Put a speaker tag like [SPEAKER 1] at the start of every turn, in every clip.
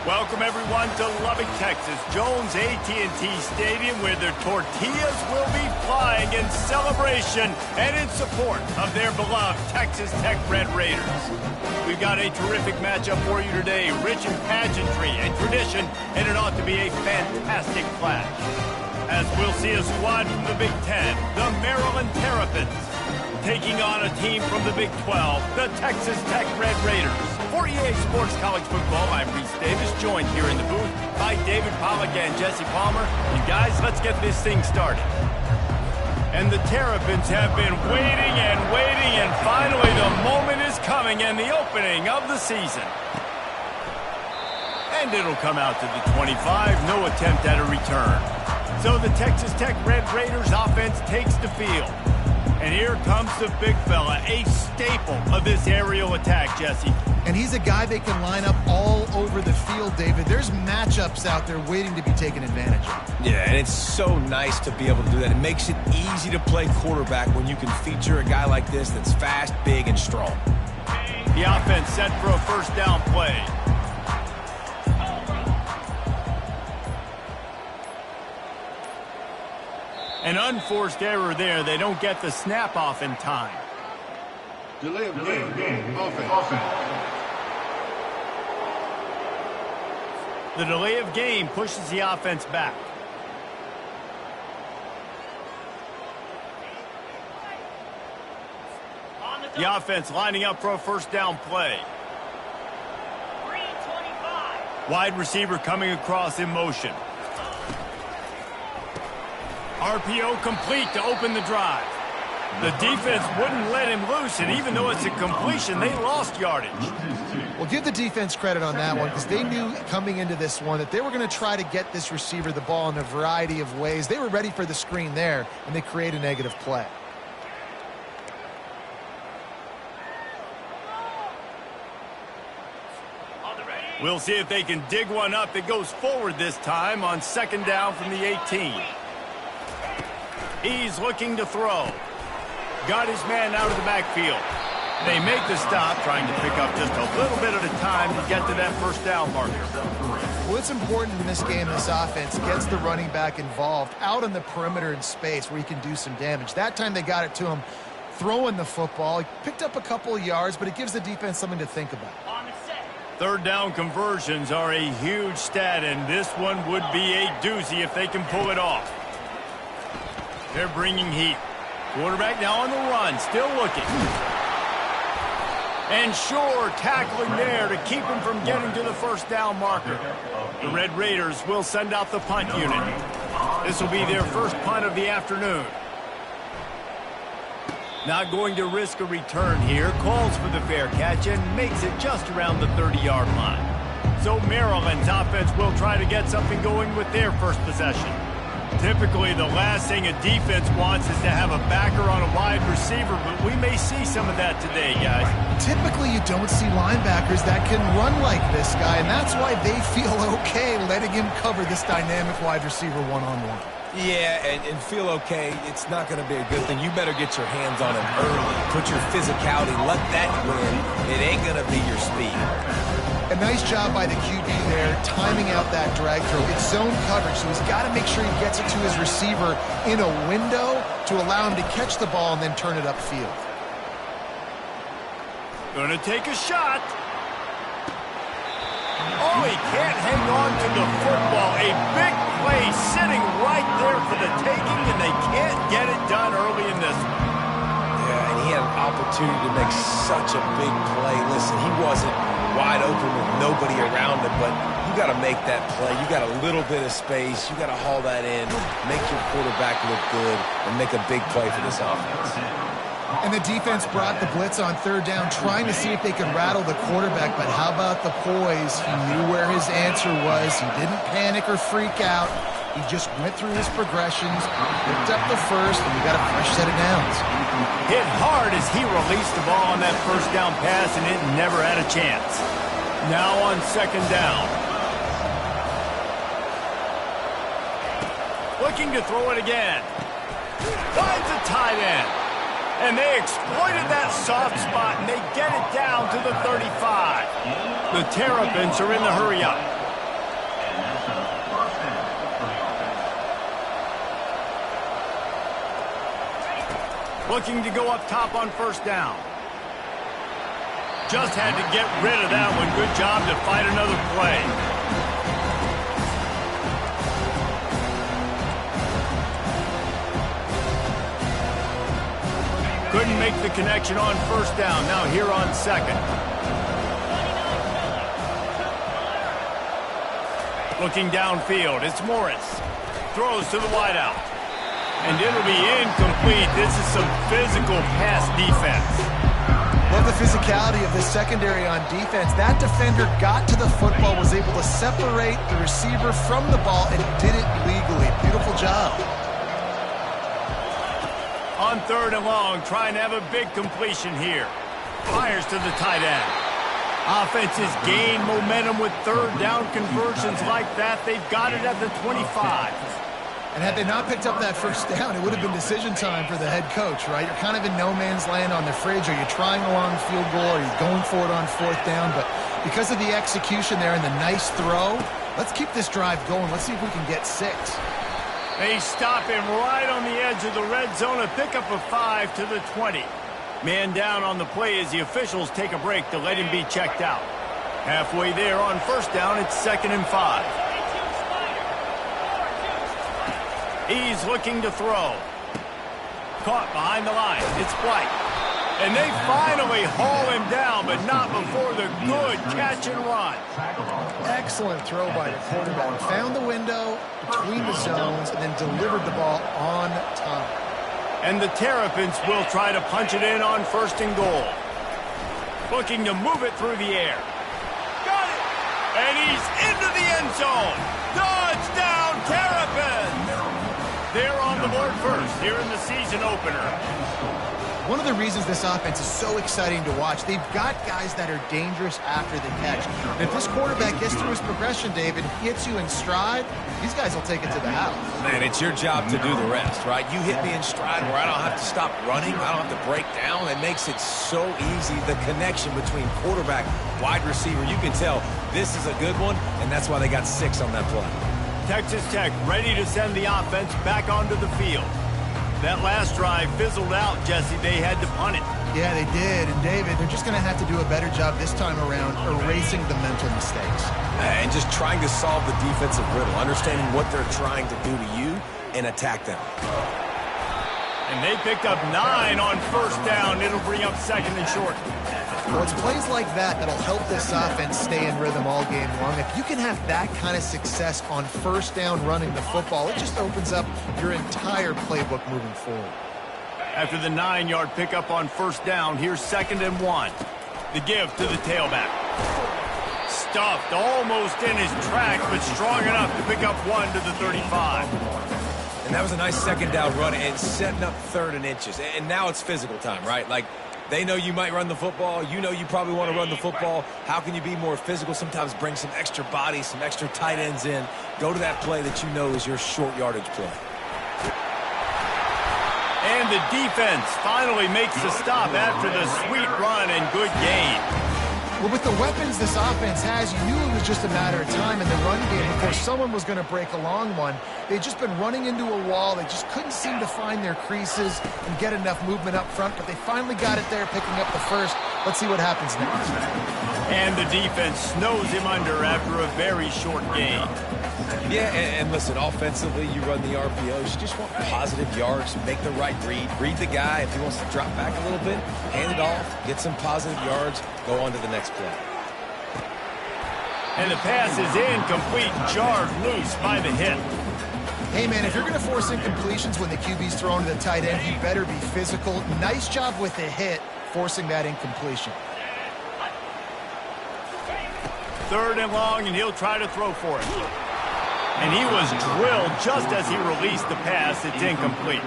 [SPEAKER 1] Welcome, everyone, to Lubbock, Texas, Jones AT&T Stadium, where their tortillas will be flying in celebration and in support of their beloved Texas Tech Red Raiders. We've got a terrific matchup for you today, rich in pageantry and tradition, and it ought to be a fantastic clash. As we'll see a squad from the Big Ten, the Maryland Terrapins, taking on a team from the Big 12, the Texas Tech Red Raiders. For EA Sports College Football, I'm Reese Davis, joined here in the booth by David Pollack and Jesse Palmer. And guys, let's get this thing started. And the Terrapins have been waiting, and finally the moment is coming and the opening of the season. And it'll come out to the 25, no attempt at a return. So the Texas Tech Red Raiders offense takes the field. And here comes the big fella, a staple of this aerial attack, Jesse.
[SPEAKER 2] And he's a guy they can line up all over the field, David. There's matchups out there waiting to be taken advantage of.
[SPEAKER 3] Yeah, and it's so nice to be able to do that. It makes it easy to play quarterback when you can feature a guy like this that's fast, big, and strong.
[SPEAKER 1] The offense set for a first down play. An unforced error there. They don't get the snap off in time.
[SPEAKER 4] Delay of game. Offense.
[SPEAKER 1] The delay of game pushes the offense back. The offense lining up for a first down play. Wide receiver coming across in motion. RPO complete to open the drive. The defense wouldn't let him loose, and even though it's a completion, they lost yardage.
[SPEAKER 2] Well, give the defense credit on that one because they knew coming into this one that they were going to try to get this receiver the ball in a variety of ways. They were ready for the screen there, and they create a negative play.
[SPEAKER 1] We'll see if they can dig one up that goes forward this time on second down from the 18. He's looking to throw. Got his man out of the backfield. They make the stop, trying to pick up just a little bit at a time to get to that first down marker.
[SPEAKER 2] Well, it's important in this game, this offense gets the running back involved out on the perimeter in space where he can do some damage. That time they got it to him throwing the football. He picked up a couple of yards, but it gives the defense something to think about.
[SPEAKER 1] Third down conversions are a huge stat, and this one would be a doozy if they can pull it off. They're bringing heat. Quarterback now on the run, still looking. And sure, tackling there to keep him from getting to the first down marker. The Red Raiders will send out the punt unit. This will be their first punt of the afternoon. Not going to risk a return here. Calls for the fair catch and makes it just around the 30-yard line. So Maryland's offense will try to get something going with their first possession. Typically, the last thing a defense wants is to have a backer on a wide receiver, but we may see some of that today, guys.
[SPEAKER 2] Typically, you don't see linebackers that can run like this guy, and that's why they feel okay letting him cover this dynamic wide receiver one-on-one.
[SPEAKER 3] Yeah, and feel okay. It's not going to be a good thing. You better get your hands on him early. Put your physicality. Let that win. It ain't going to be your speed.
[SPEAKER 2] A nice job by the QB there, timing out that drag throw. It's zone coverage, so he's got to make sure he gets it to his receiver in a window to allow him to catch the ball and then turn it upfield.
[SPEAKER 1] Gonna take a shot. Oh, he can't hang on to the football. A big play sitting right there for the taking, and they can't get it done early in this one.
[SPEAKER 3] Yeah, and he had an opportunity to make such a big play. Listen, he wasn't wide open with nobody around him, but you got to make that play. You got a little bit of space. You got to haul that in, make your quarterback look good, and make a big play for this offense.
[SPEAKER 2] And the defense brought the blitz on third down, trying to see if they could rattle the quarterback, but how about the poise? He knew where his answer was. He didn't panic or freak out. He just went through his progressions, picked up the first, and we got a fresh set of downs.
[SPEAKER 1] Hit hard as he released the ball on that first down pass, and it never had a chance. Now on second down. Looking to throw it again. Finds a tight end. And they exploited that soft spot, and they get it down to the 35. The Terrapins are in the hurry-up. Looking to go up top on first down. Just had to get rid of that one. Good job to fight another play. Couldn't make the connection on first down. Now here on second. Looking downfield, it's Morris. Throws to the wideout. And it'll be incomplete. This is some physical pass defense.
[SPEAKER 2] Love the physicality of this secondary on defense. That defender got to the football, was able to separate the receiver from the ball, and did it legally. Beautiful job.
[SPEAKER 1] On third and long, trying to have a big completion here. Fires to the tight end. Offenses gain momentum with third down conversions like that. They've got it at the 25.
[SPEAKER 2] And had they not picked up that first down, it would have been decision time for the head coach, right? You're kind of in no man's land on the fridge. Are you trying a long field goal? Are you going for it on fourth down? But because of the execution there and the nice throw, let's keep this drive going. Let's see if we can get 6.
[SPEAKER 1] They stop him right on the edge of the red zone. A pickup of 5 to the 20. Man down on the play as the officials take a break to let him be checked out. Halfway there on first down, it's 2nd and 5. He's looking to throw. Caught behind the line. It's White. And they finally haul him down, but not before the good catch and run.
[SPEAKER 2] Excellent throw by the quarterback. Found the window between the zones and then delivered the ball on time.
[SPEAKER 1] And the Terrapins will try to punch it in on 1st and goal. Looking to move it through the air. Got it! And he's into the end zone. Touchdown, Terrapins! They're on the board first here in the season opener.
[SPEAKER 2] One of the reasons this offense is so exciting to watch, they've got guys that are dangerous after the catch. And if this quarterback gets through his progression, David, hits you in stride, these guys will take it to the house.
[SPEAKER 3] Man, it's your job to do the rest, right? You hit me in stride where I don't have to stop running. I don't have to break down. It makes it so easy. The connection between quarterback, wide receiver, you can tell this is a good one, and that's why they got 6 on that play.
[SPEAKER 1] Texas Tech ready to send the offense back onto the field. That last drive fizzled out, Jesse. They had to punt it.
[SPEAKER 2] Yeah, they did. And, David, they're just going to have to do a better job this time around erasing the mental mistakes.
[SPEAKER 3] And just trying to solve the defensive riddle, understanding what they're trying to do to you and attack them.
[SPEAKER 1] And they picked up 9 on first down. It'll bring up 2nd and short.
[SPEAKER 2] Well, it's plays like that that'll help this offense stay in rhythm all game long. If you can have that kind of success on first down running the football, it just opens up your entire playbook moving forward.
[SPEAKER 1] After the 9-yard pickup on first down, here's 2nd and 1. The give to the tailback. Stuffed almost in his tracks, but strong enough to pick up 1 to the 35.
[SPEAKER 3] And that was a nice 2nd down run and setting up 3rd and inches. And now it's physical time, right? Like, they know you might run the football. You know you probably want to run the football. How can you be more physical? Sometimes bring some extra bodies, some extra tight ends in. Go to that play that you know is your short yardage play.
[SPEAKER 1] And the defense finally makes the stop after the sweet run and good gain.
[SPEAKER 2] Well, with the weapons this offense has, you knew it was just a matter of time in the run game before someone was going to break a long one. They'd just been running into a wall. They just couldn't seem to find their creases and get enough movement up front, but they finally got it there, picking up the first. Let's see what happens next.
[SPEAKER 1] And the defense snows him under after a very short gain.
[SPEAKER 3] Yeah, and listen, offensively, you run the RPOs. You just want positive yards, make the right read. Read the guy. If he wants to drop back a little bit, hand it off, get some positive yards, go on to the next play.
[SPEAKER 1] And the pass is incomplete, jarred loose by the hit.
[SPEAKER 2] Hey, man, if you're going to force incompletions when the QB's thrown to the tight end, you better be physical. Nice job with the hit, forcing that incompletion.
[SPEAKER 1] 3rd and long, and he'll try to throw for it. And he was drilled just as he released the pass. It's incomplete.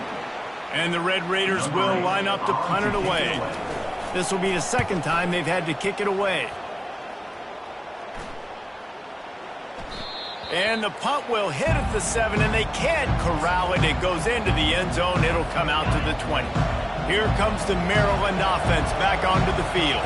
[SPEAKER 1] And the Red Raiders will line up to punt it away. This will be the 2nd time they've had to kick it away. And the punt will hit at the 7, and they can't corral it. It goes into the end zone. It'll come out to the 20. Here comes the Maryland offense back onto the field.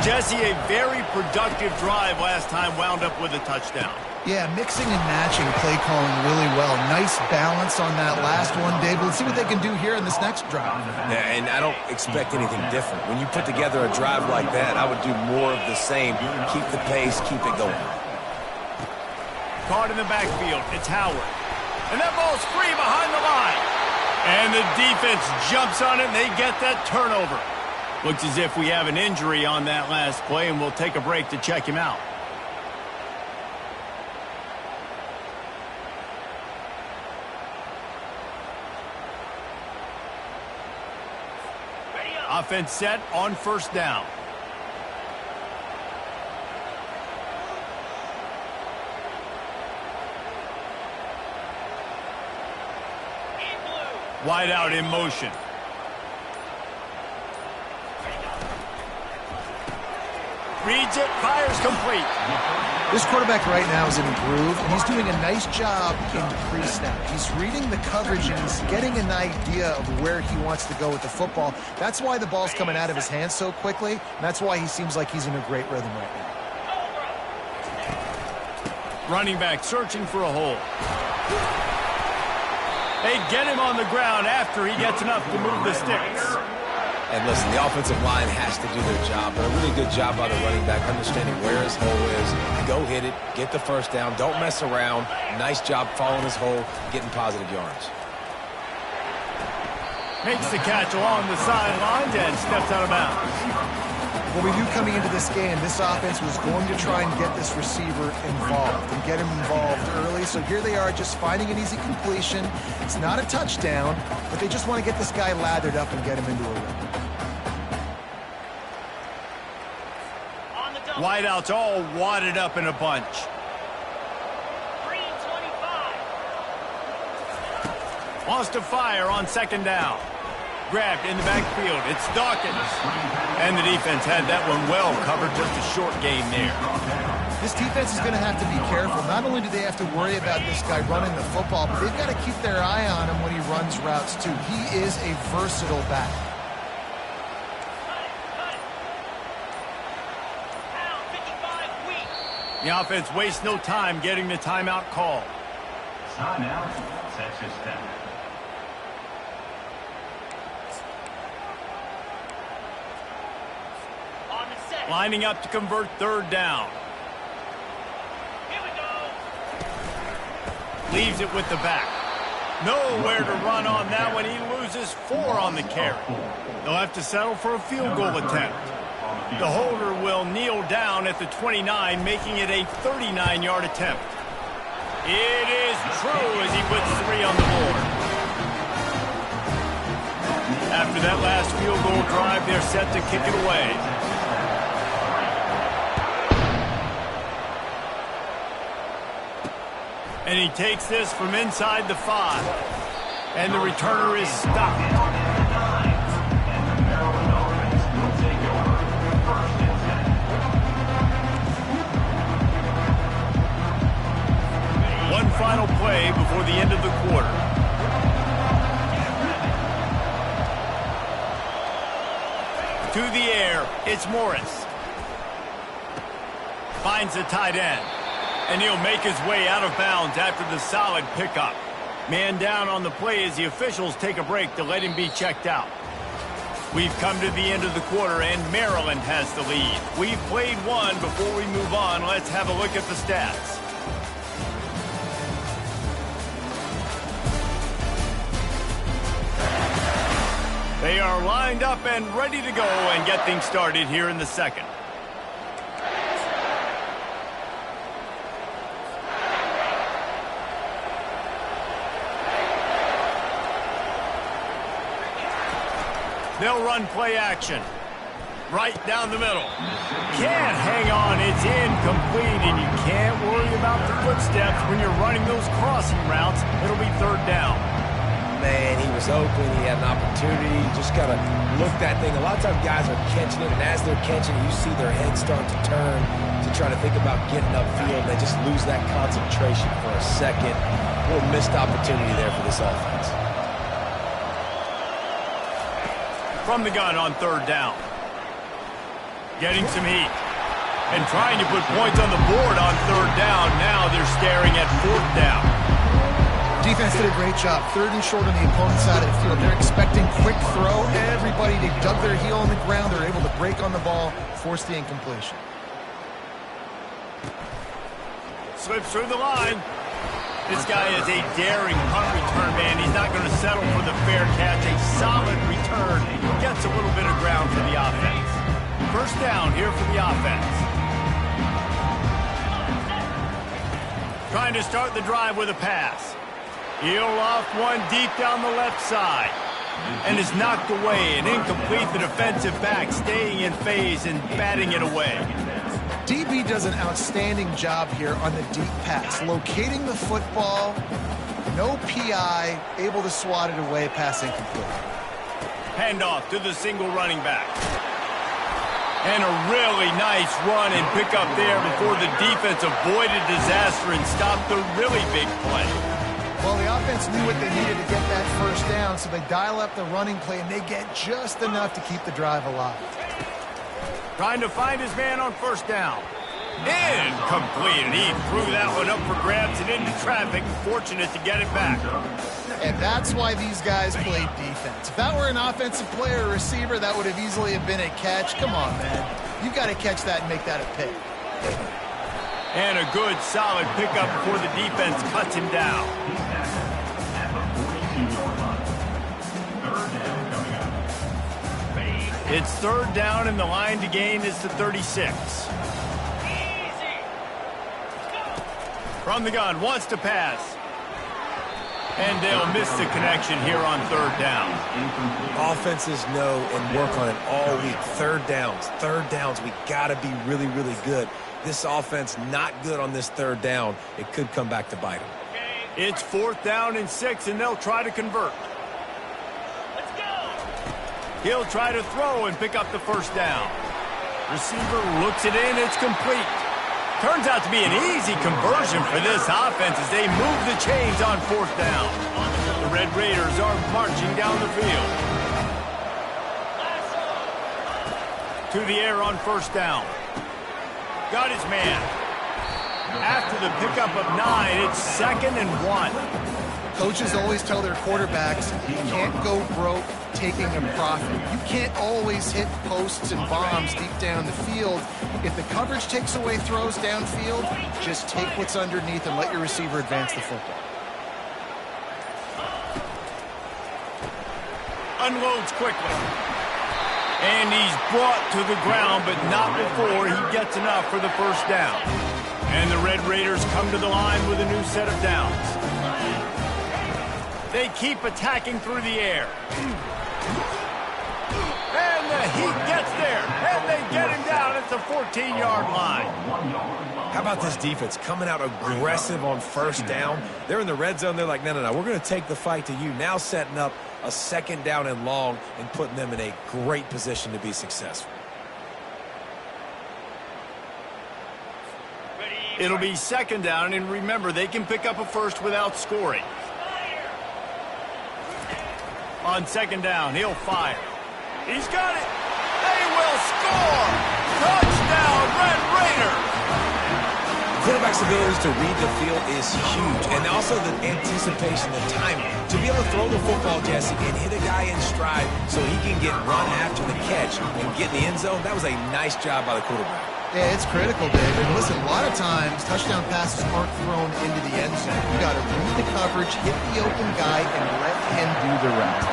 [SPEAKER 1] Jesse, a very productive drive last time wound up with a touchdown.
[SPEAKER 2] Yeah, mixing and matching play calling really well. Nice balance on that last one, Dave. Let's see what they can do here in this next drive.
[SPEAKER 3] Yeah, and I don't expect anything different. When you put together a drive like that, I would do more of the same. Keep the pace, keep it going.
[SPEAKER 1] Caught in the backfield, it's Howard. And that ball's free behind the line. And the defense jumps on it, and they get that turnover. Looks as if we have an injury on that last play, and we'll take a break to check him out. Offense set on first down. Wide out in motion. Reads it, fires complete.
[SPEAKER 2] This quarterback right now is in a groove, and he's doing a nice job in pre-snap. He's reading the coverage, and he's getting an idea of where he wants to go with the football. That's why the ball's coming out of his hands so quickly, and that's why he seems like he's in a great rhythm right now.
[SPEAKER 1] Running back searching for a hole. They get him on the ground after he gets enough to move the sticks.
[SPEAKER 3] And listen, the offensive line has to do their job, but a really good job by the running back understanding where his hole is. Go hit it, get the first down, don't mess around. Nice job following his hole, getting positive yards.
[SPEAKER 1] Makes the catch along the sidelines and steps out of bounds.
[SPEAKER 2] Well, we knew coming into this game, this offense was going to try and get this receiver involved and get him involved early. So here they are just finding an easy completion. It's not a touchdown, but they just want to get this guy lathered up and get him into a rhythm.
[SPEAKER 1] Wideouts all wadded up in a bunch.
[SPEAKER 5] Green 25.
[SPEAKER 1] Wants to fire on second down. Grabbed in the backfield. It's Dawkins. And the defense had that one well covered. Just a short gain there.
[SPEAKER 2] This defense is going to have to be careful. Not only do they have to worry about this guy running the football, but they've got to keep their eye on him when he runs routes too. He is a versatile back.
[SPEAKER 1] The offense wastes no time getting the timeout call.
[SPEAKER 6] Timeout, Texas Tech.
[SPEAKER 5] On the set.
[SPEAKER 1] Lining up to convert third down.
[SPEAKER 5] Here we go.
[SPEAKER 1] Leaves it with the back. Nowhere to run on that one. He loses 4 on the carry. They'll have to settle for a field goal attempt. The holder will kneel down at the 29, making it a 39-yard attempt. It is true as he puts 3 on the board. After that last field goal drive, they're set to kick it away. And he takes this from inside the 5. And the returner is stopped. One final play before the end of the quarter. To the air, it's Morris. Finds the tight end. And he'll make his way out of bounds after the solid pickup. Man down on the play as the officials take a break to let him be checked out. We've come to the end of the quarter, and Maryland has the lead. We've played one. Before we move on, let's have a look at the stats. They are lined up and ready to go and get things started here in the second. They'll run play action. Right down the middle. Can't hang on. It's incomplete, and you can't worry about the footsteps when you're running those crossing routes. It'll be third down.
[SPEAKER 3] Man, he was open. He had an opportunity. You just got to look that thing. A lot of times guys are catching it, and as they're catching it, you see their heads start to turn to try to think about getting upfield. They just lose that concentration for a second. A little missed opportunity there for this offense.
[SPEAKER 1] From the gun on third down. Getting some heat. And trying to put points on the board on third down. Now they're staring at fourth down.
[SPEAKER 2] Defense did a great job. Third and short on the opponent's side of the field. They're expecting quick throw. Everybody, they dug their heel on the ground. They're able to break on the ball, force the incompletion.
[SPEAKER 1] Slips through the line. This guy is a daring punt return man. He's not going to settle for the fair catch. A solid return. Gets a little bit of ground for the offense. First down here for the offense. Trying to start the drive with a pass. He'll off one deep down the left side. And is knocked away and incomplete. The defensive back staying in phase and batting it away.
[SPEAKER 2] DB does an outstanding job here on the deep pass. Locating the football, no PI, able to swat it away, pass incomplete.
[SPEAKER 1] Handoff to the single running back. And a really nice run and pick up there before the defense avoided disaster and stopped the really big play.
[SPEAKER 2] Well, the offense knew what they needed to get that first down, so they dial up the running play, and they get just enough to keep the drive alive.
[SPEAKER 1] Trying to find his man on first down. Incomplete, and he threw that one up for grabs and into traffic. Fortunate to get it back.
[SPEAKER 2] And that's why these guys played defense. If that were an offensive player or receiver, that would have easily have been a catch. Come on, man. You got to catch that and make that a pick.
[SPEAKER 1] And a good, solid pickup before the defense cuts him down. It's third down, and the line to gain is the 36. From the gun, wants to pass. And they'll miss the connection here on third down.
[SPEAKER 3] Offenses know and work on it all week. Third downs. We got to be really, really good. This offense not good on this third down. It could come back to bite them.
[SPEAKER 1] It's fourth down and 6, and they'll try to convert.
[SPEAKER 5] Let's go.
[SPEAKER 1] He'll try to throw and pick up the first down. Receiver looks it in. It's complete. Turns out to be an easy conversion for this offense as they move the chains on fourth down. The Red Raiders are marching down the field. To the air on first down. Got his man. After the pickup of 9, it's 2nd and 1.
[SPEAKER 2] Coaches always tell their quarterbacks, you can't go broke taking a profit. You can't always hit posts and bombs deep down the field. If the coverage takes away throws downfield, just take what's underneath and let your receiver advance the football.
[SPEAKER 1] Unloads quickly. And he's brought to the ground, but not before he gets enough for the first down. And the Red Raiders come to the line with a new set of downs. They keep attacking through the air. And the heat gets there. And they get him down at the 14-yard line.
[SPEAKER 3] How about this defense coming out aggressive on first down? They're in the red zone. They're like, no. We're going to take the fight to you. Now setting up a second down and long and putting them in a great position to be successful.
[SPEAKER 1] It'll be second down, and remember, they can pick up a first without scoring. On second down, he'll fire. He's got it. They will score. Touchdown, Red Raiders.
[SPEAKER 3] Quarterback's ability to read the field is huge, and also the anticipation, the timing. To be able to throw the football, Jesse, and hit a guy in stride so he can get run after the catch and get in the end zone, that was a nice job by the quarterback.
[SPEAKER 2] Yeah, it's critical, David. And listen, a lot of times, touchdown passes aren't thrown into the end zone. You got to read the coverage, hit the open guy, and let him do the rest.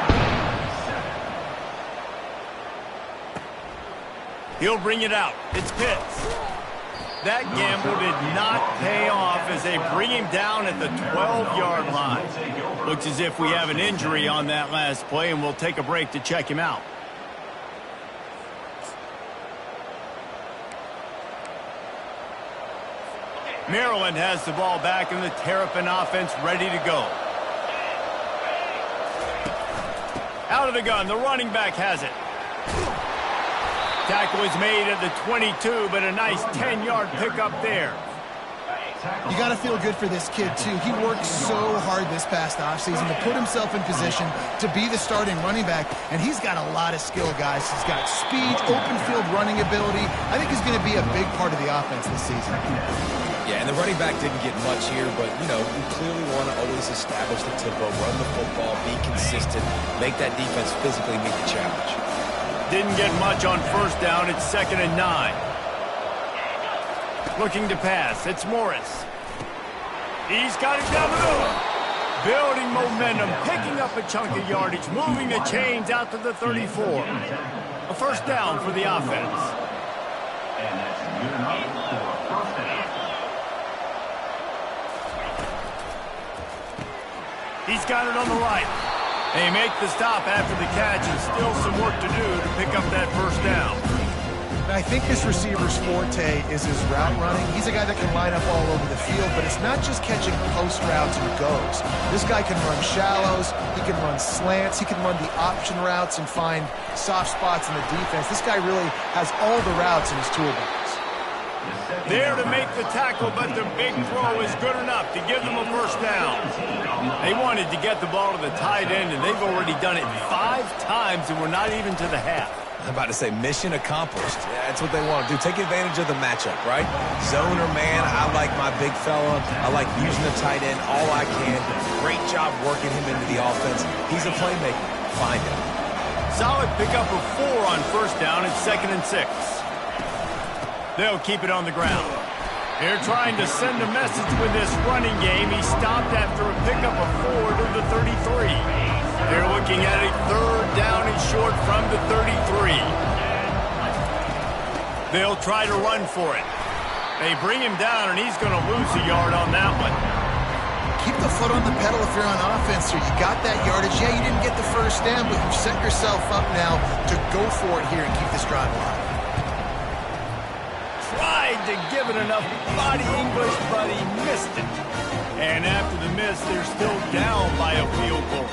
[SPEAKER 1] He'll bring it out. It's Pitts. That gamble did not pay off as they bring him down at the 12-yard line. Looks as if we have an injury on that last play, and we'll take a break to check him out. Maryland has the ball back, and the Terrapin offense ready to go. Out of the gun, the running back has it. Tackle is made at the 22, but a nice 10-yard pickup there.
[SPEAKER 2] You got to feel good for this kid, too. He worked so hard this past offseason to put himself in position to be the starting running back, and he's got a lot of skill, guys. He's got speed, open field running ability. I think he's going to be a big part of the offense this season.
[SPEAKER 3] Yeah, and the running back didn't get much here, but, you know, we clearly want to always establish the tempo, run the football, be consistent, make that defense physically meet the challenge.
[SPEAKER 1] Didn't get much on first down. It's 2nd and 9. Looking to pass. It's Morris. He's got it down the middle. Building momentum, picking up a chunk of yardage, moving the chains out to the 34. A first down for the offense.
[SPEAKER 6] And that's good enough for a first down.
[SPEAKER 1] He's got it on the right. They make the stop after the catch, and still some work to do to pick up that first down.
[SPEAKER 2] I think this receiver's forte is his route running. He's a guy that can line up all over the field, but it's not just catching post routes and goes. This guy can run shallows, he can run slants, he can run the option routes and find soft spots in the defense. This guy really has all the routes in his toolbox.
[SPEAKER 1] There to make the tackle, but the big throw is good enough to give them a first down. They wanted to get the ball to the tight end, and they've already done it 5 times, and we're not even to the half.
[SPEAKER 3] I'm about to say mission accomplished. Yeah, that's what they want to do. Take advantage of the matchup, right? Zone or man, I like my big fella. I like using the tight end all I can. Great job working him into the offense. He's a playmaker. Find him.
[SPEAKER 1] Solid pickup of 4 on first down. It's 2nd and 6. They'll keep it on the ground. They're trying to send a message with this running game. He stopped after a pickup of 4 to the 33. They're looking at a 3rd down and short from the 33. They'll try to run for it. They bring him down, and he's going to lose a yard on that one.
[SPEAKER 2] Keep the foot on the pedal if you're on offense here. You got that yardage. Yeah, you didn't get the first down, but you've set yourself up now to go for it here and keep this drive alive.
[SPEAKER 1] Tried to give it enough body English, but he missed it. And after the miss, they're still down by a field goal.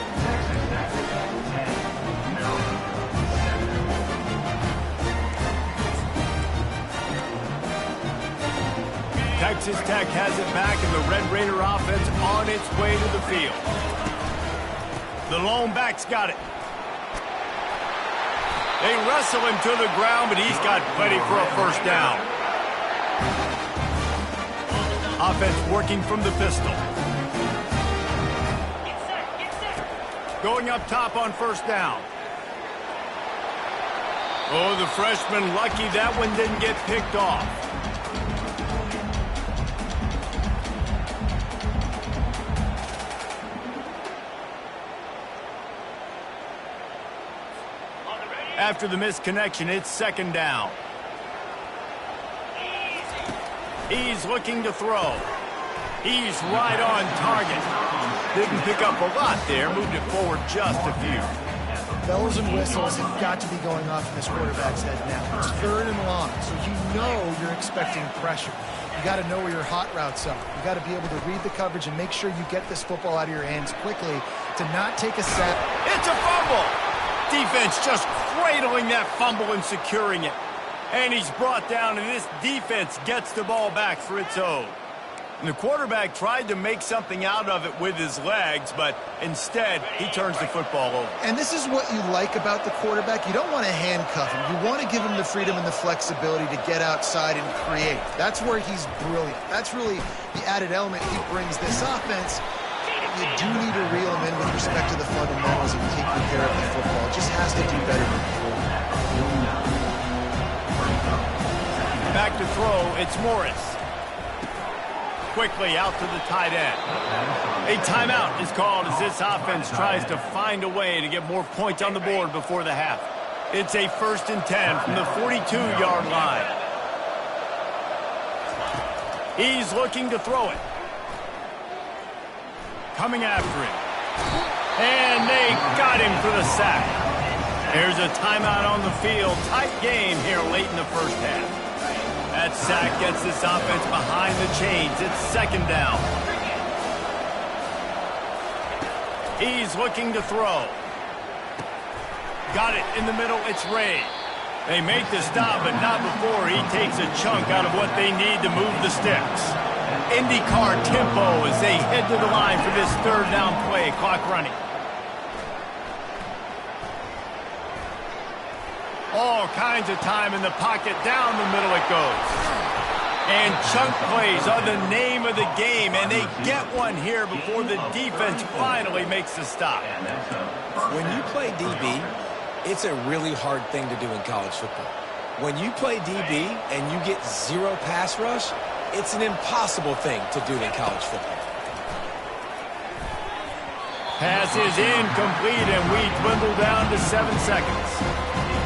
[SPEAKER 1] Texas Tech has it back, and the Red Raider offense on its way to the field. The lone back's got it. They wrestle him to the ground, but he's got plenty for a first down. Offense working from the pistol. Going up top on first down. Oh, the freshman lucky that one didn't get picked off. After the misconnection, it's 2nd down. He's looking to throw. He's right on target. Didn't pick up a lot there, moved it forward just a few.
[SPEAKER 2] Bells and whistles have got to be going off in this quarterback's head now. It's 3rd and long, so you know you're expecting pressure. You got to know where your hot routes are. You got to be able to read the coverage and make sure you get this football out of your hands quickly to not take a sack.
[SPEAKER 1] It's a fumble! Defense just cradling that fumble and securing it. And he's brought down, and this defense gets the ball back for its own. And the quarterback tried to make something out of it with his legs, but instead, he turns the football over.
[SPEAKER 2] And this is what you like about the quarterback. You don't want to handcuff him. You want to give him the freedom and the flexibility to get outside and create. That's where he's brilliant. That's really the added element he brings this offense. You do need to reel him in with respect to the fundamentals and taking care of the football. It just has to do better than before.
[SPEAKER 1] Back to throw, it's Morris. Quickly out to the tight end. A timeout is called as this offense tries to find a way to get more points on the board before the half. It's a 1st and 10 from the 42-yard line. He's looking to throw it. Coming after him. And they got him for the sack. There's a timeout on the field. Tight game here late in the first half. That sack gets this offense behind the chains. It's 2nd down. He's looking to throw. Got it in the middle. It's Ray. They make the stop, but not before he takes a chunk out of what they need to move the sticks. IndyCar tempo as they head to the line for this third down play. Clock running. All kinds of time in the pocket. Down the middle it goes. And chunk plays are the name of the game, and they get one here before the defense finally makes the stop.
[SPEAKER 3] When you play DB, it's a really hard thing to do in college football. When you play DB and you get zero pass rush, it's an impossible thing to do in college football.
[SPEAKER 1] Pass is incomplete, and we dwindle down to 7 seconds.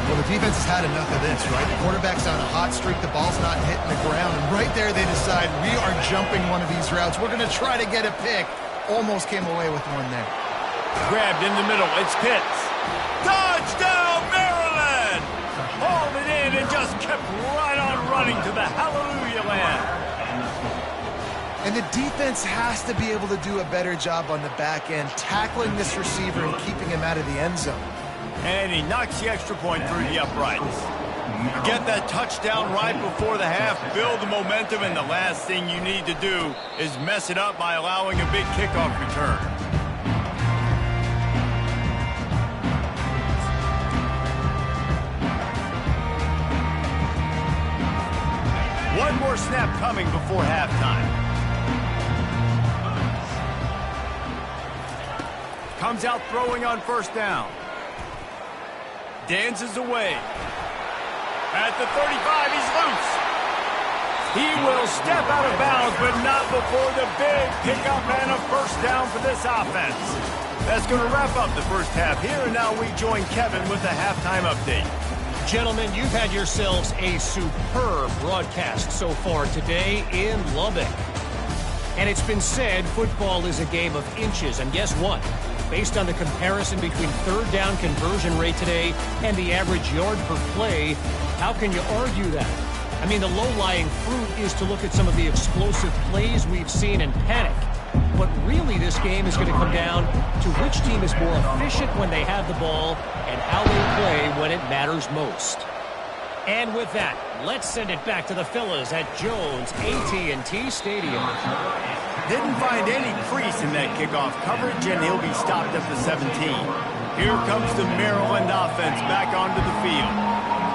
[SPEAKER 2] Well, the defense has had enough of this, right? The quarterback's on a hot streak. The ball's not hitting the ground. And right there, they decide, we are jumping one of these routes. We're going to try to get a pick. Almost came away with one there.
[SPEAKER 1] Grabbed in the middle. It's Pitts. Touchdown, Maryland! Hauled it in and just kept right on running to the hallelujah land.
[SPEAKER 2] And the defense has to be able to do a better job on the back end, tackling this receiver and keeping him out of the end zone.
[SPEAKER 1] And he knocks the extra point through the uprights. Get that touchdown right before the half, build the momentum, and the last thing you need to do is mess it up by allowing a big kickoff return. One more snap coming before halftime. Comes out throwing on first down. Dances away. At the 35, he's loose. He will step out of bounds, but not before the big pickup and a first down for this offense. That's going to wrap up the first half here, and now we join Kevin with the halftime update.
[SPEAKER 7] Gentlemen, you've had yourselves a superb broadcast so far today in Lubbock. And it's been said football is a game of inches, and guess what? Based on the comparison between third down conversion rate today and the average yard per play, how can you argue that? I mean, the low-lying fruit is to look at some of the explosive plays we've seen and panic. But really, this game is going to come down to which team is more efficient when they have the ball and how they play when it matters most. And with that, let's send it back to the fellas at Jones AT&T Stadium.
[SPEAKER 1] Didn't find any crease in that kickoff coverage, and he'll be stopped at the 17. Here comes the Maryland offense back onto the field.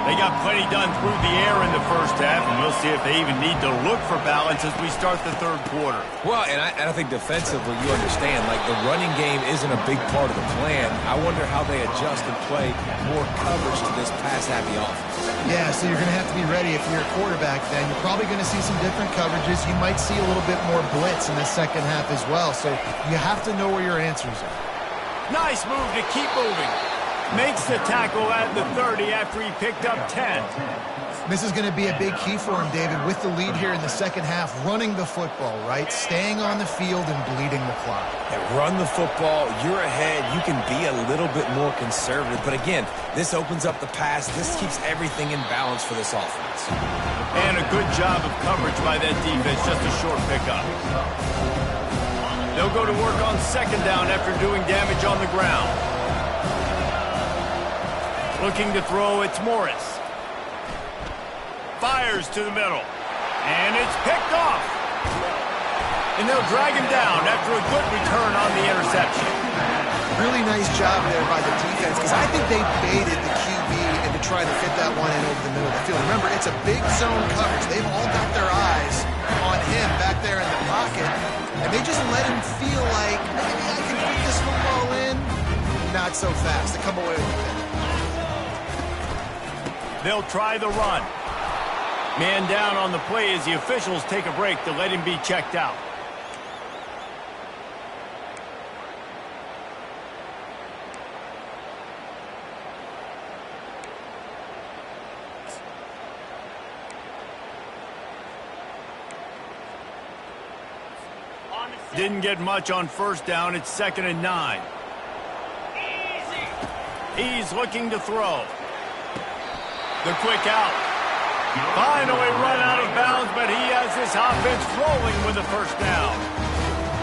[SPEAKER 1] They got plenty done through the air in the first half, and we'll see if they even need to look for balance as we start the third quarter.
[SPEAKER 3] Well, and I think defensively, you understand, like the running game isn't a big part of the plan. I wonder how they adjust and play more coverage to this pass-happy offense.
[SPEAKER 2] Yeah, so you're going to have to be ready if you're a quarterback then. You're probably going to see some different coverages. You might see a little bit more blitz in the second half as well. So you have to know where your answers are.
[SPEAKER 1] Nice move to keep moving. Makes the tackle at the 30 after he picked up 10.
[SPEAKER 2] This is going to be a big key for him, David, with the lead here in the second half, running the football, right? Staying on the field and bleeding the clock.
[SPEAKER 3] Yeah, run the football. You're ahead. You can be a little bit more conservative. But again, this opens up the pass. This keeps everything in balance for this offense.
[SPEAKER 1] And a good job of coverage by that defense. Just a short pickup. They'll go to work on second down after doing damage on the ground. Looking to throw, it's Morris. Fires to the middle. And it's picked off. And they'll drag him down after a good return on the interception.
[SPEAKER 2] Really nice job there by the defense, because I think they baited the QB and to try to fit that one in over the middle of the field. Remember, it's a big zone coverage. They've all got their eyes on him back there in the pocket, and they just let him feel like, maybe I can fit this football in. Not so fast. They come away with it.
[SPEAKER 1] They'll try the run. Man down on the play as the officials take a break to let him be checked out. Didn't get much on first down. It's 2nd and 9. He's looking to throw. The quick out. Finally run out of bounds, but he has this offense rolling with a first down.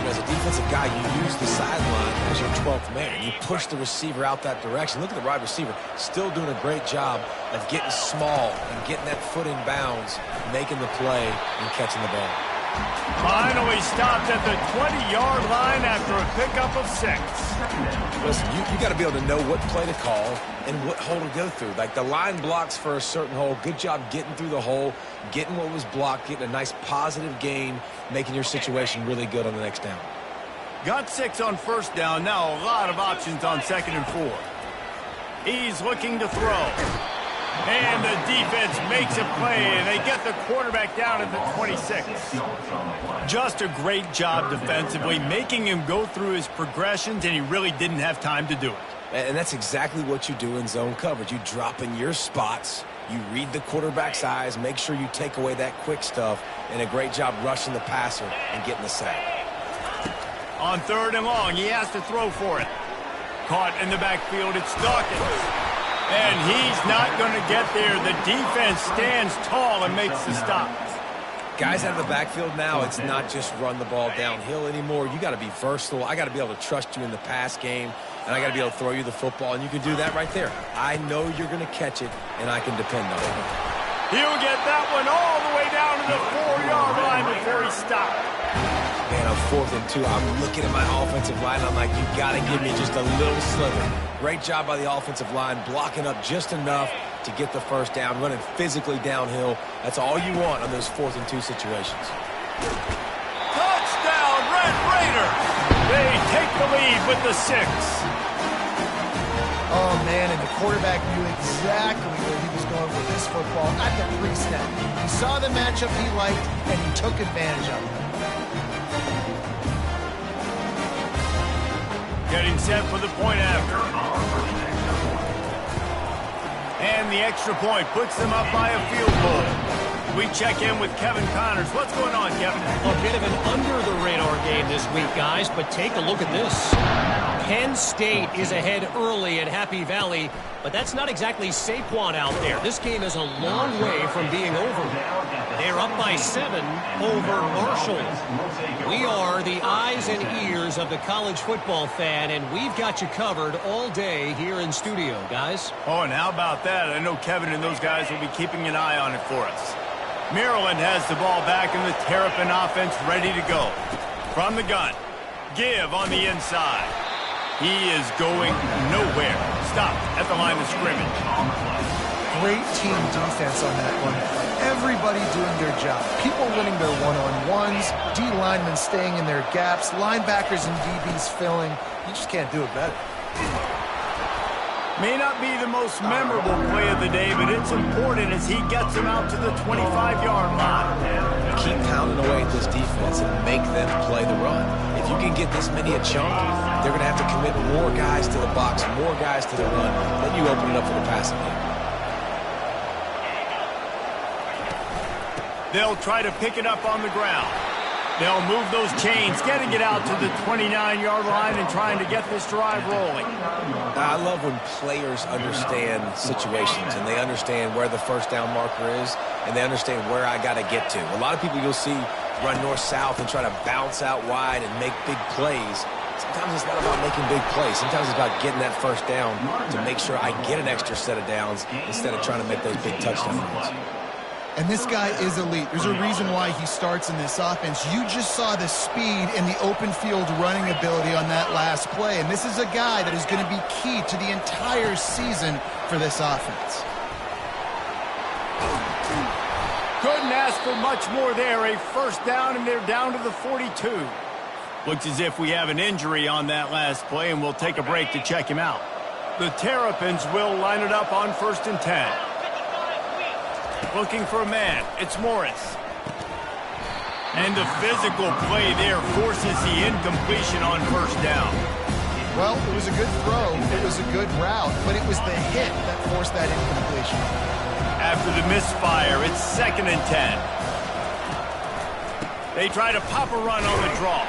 [SPEAKER 3] As a defensive guy, you use the sideline as your 12th man. You push the receiver out that direction. Look at the wide receiver. Still doing a great job of getting small and getting that foot in bounds, making the play, and catching the ball.
[SPEAKER 1] Finally stopped at the 20-yard line after a pickup of 6.
[SPEAKER 3] Listen, you got to be able to know what play to call and what hole to go through. Like the line blocks for a certain hole. Good job getting through the hole, getting what was blocked, getting a nice positive gain, making your situation really good on the next down.
[SPEAKER 1] Got 6 on first down. Now a lot of options on 2nd and 4. He's looking to throw. And the defense makes a play, and they get the quarterback down at the 26. Just a great job defensively, making him go through his progressions, and he really didn't have time to do it.
[SPEAKER 3] And that's exactly what you do in zone coverage. You drop in your spots, you read the quarterback's eyes, make sure you take away that quick stuff, and a great job rushing the passer and getting the sack.
[SPEAKER 1] On 3rd and long, he has to throw for it. Caught in the backfield, it's Dawkins. And he's not going to get there. The defense stands tall and makes the stop.
[SPEAKER 3] Guys out of the backfield now, it's not just run the ball downhill anymore. You got to be versatile. I got to be able to trust you in the pass game, and I got to be able to throw you the football, and you can do that right there. I know you're going to catch it, and I can depend on it.
[SPEAKER 1] He'll get that one all the way down to the 4-yard line before he stopped.
[SPEAKER 3] Man, on 4th and 2, I'm looking at my offensive line. I'm like, you got to give me just a little sliver. Great job by the offensive line, blocking up just enough to get the first down, running physically downhill. That's all you want on those 4th and 2 situations.
[SPEAKER 1] Touchdown, Red Raiders! They take the lead with the 6.
[SPEAKER 2] Oh, man, and the quarterback knew exactly where he was going with this football at the pre-snap. He saw the matchup he liked, and he took advantage of it.
[SPEAKER 1] Getting set for the point after. And the extra point puts them up by a field goal. We check in with Kevin Connors. What's going on, Kevin?
[SPEAKER 7] A bit of an under-the-radar game this week, guys, but take a look at this. Penn State is ahead early at Happy Valley, but that's not exactly Saquon out there. This game is a long way from being over. They're up by 7 over Marshall. We are the eyes and ears of the college football fan, and we've got you covered all day here in studio, guys.
[SPEAKER 1] Oh, and how about that? I know Kevin and those guys will be keeping an eye on it for us. Maryland has the ball back in the Terrapin offense ready to go. From the gun, Give on the inside. He is going nowhere. Stopped at the line of scrimmage.
[SPEAKER 2] Great team defense on that one. Everybody doing their job. People winning their one-on-ones, D linemen staying in their gaps, linebackers and DBs filling. You just can't do it better.
[SPEAKER 1] May not be the most memorable play of the day, but it's important as he gets him out to the 25-yard line.
[SPEAKER 3] Keep pounding away at this defense and make them play the run. If you can get this many a chunk, they're going to have to commit more guys to the box, more guys to the run. Then you open it up for the passing game.
[SPEAKER 1] They'll try to pick it up on the ground. They'll move those chains, getting it out to the 29-yard line and trying to get this drive rolling.
[SPEAKER 3] I love when players understand situations and they understand where the first down marker is and they understand where I got to get to. A lot of people you'll see run north-south and try to bounce out wide and make big plays. Sometimes it's not about making big plays. Sometimes it's about getting that first down to make sure I get an extra set of downs instead of trying to make those big touchdown runs.
[SPEAKER 2] And this guy is elite. There's a reason why he starts in this offense. You just saw the speed and the open field running ability on that last play. And this is a guy that is going to be key to the entire season for this offense.
[SPEAKER 1] Couldn't ask for much more there. A first down, and they're down to the 42. Looks as if we have an injury on that last play, and we'll take a break to check him out. The Terrapins will line it up on 1st and 10. Looking for a man. It's Morris. And the physical play there forces the incompletion on first down.
[SPEAKER 2] Well, it was a good throw. It was a good route, but it was the hit that forced that incompletion.
[SPEAKER 1] After the misfire, it's 2nd and 10. They try to pop a run on the draw.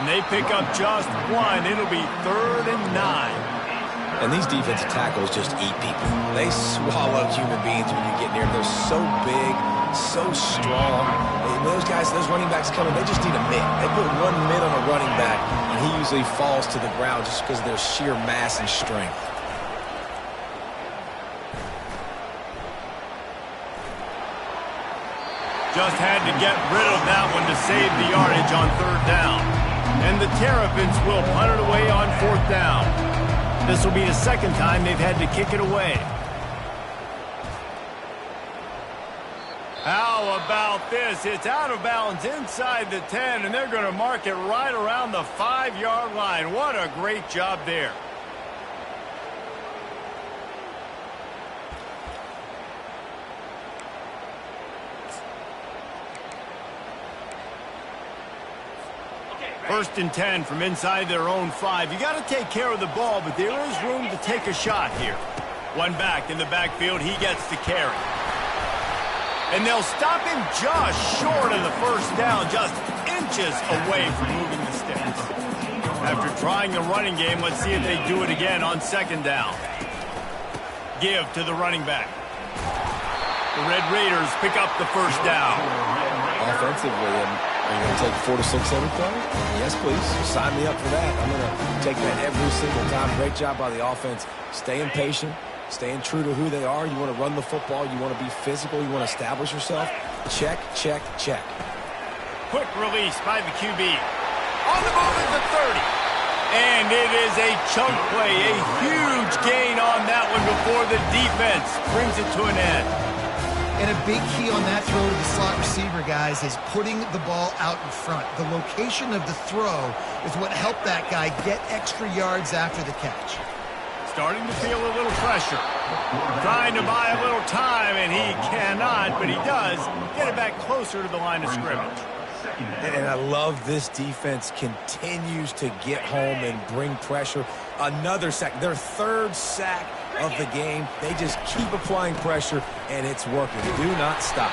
[SPEAKER 1] And they pick up just one. It'll be 3rd and 9.
[SPEAKER 3] And these defensive tackles just eat people. They swallow human beings when you get near them. They're so big, so strong. And those guys, those running backs coming, they just need a mitt. They put one mitt on a running back, and he usually falls to the ground just because of their sheer mass and strength.
[SPEAKER 1] Just had to get rid of that one to save the yardage on third down. And the Terrapins will punt it away on fourth down. This will be the second time they've had to kick it away. How about this? It's out of bounds inside the 10, and they're going to mark it right around the 5-yard line. What a great job there. First and 10 from inside their own 5. You got to take care of the ball, but there is room to take a shot here. One back in the backfield. He gets the carry. And they'll stop him just short of the first down, just inches away from moving the sticks. After trying the running game, let's see if they do it again on second down. Give to the running back. The Red Raiders pick up the first down.
[SPEAKER 3] Offensively, are you going to take 4 to 6 every play? Yes, please. Sign me up for that. I'm going to take that every single time. Great job by the offense. Staying patient, staying true to who they are. You want to run the football. You want to be physical. You want to establish yourself. Check, check, check.
[SPEAKER 1] Quick release by the QB. On the move at the 30. And it is a chunk play. A huge gain on that one before the defense brings it to an end.
[SPEAKER 2] And a big key on that throw to the slot receiver, guys, is putting the ball out in front. The location of the throw is what helped that guy get extra yards after the catch.
[SPEAKER 1] Starting to feel a little pressure. Trying to buy a little time, and he cannot, but he does get it back closer to the line of scrimmage.
[SPEAKER 3] And I love this defense continues to get home and bring pressure. Another sack, their third sack of the game. They just keep applying pressure, and it's working. Do not stop.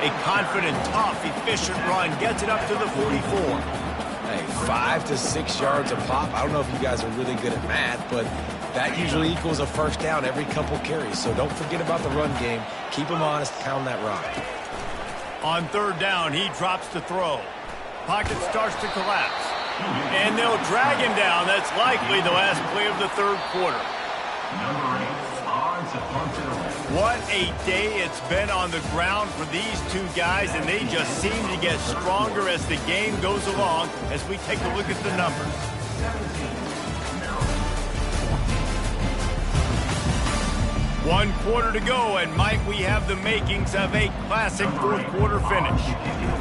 [SPEAKER 1] A confident, tough, efficient run gets it up to the 44.
[SPEAKER 3] Hey, 5 to 6 yards a pop. I don't know if you guys are really good at math, but that usually equals a first down every couple carries. So don't forget about the run game. Keep them honest. Pound that rock.
[SPEAKER 1] On third down, he drops to throw. Pocket starts to collapse. And they'll drag him down. That's likely the last play of the third quarter. What a day it's been on the ground for these two guys, and they just seem to get stronger as the game goes along as we take a look at the numbers. One quarter to go, and Mike, we have the makings of a classic fourth quarter finish.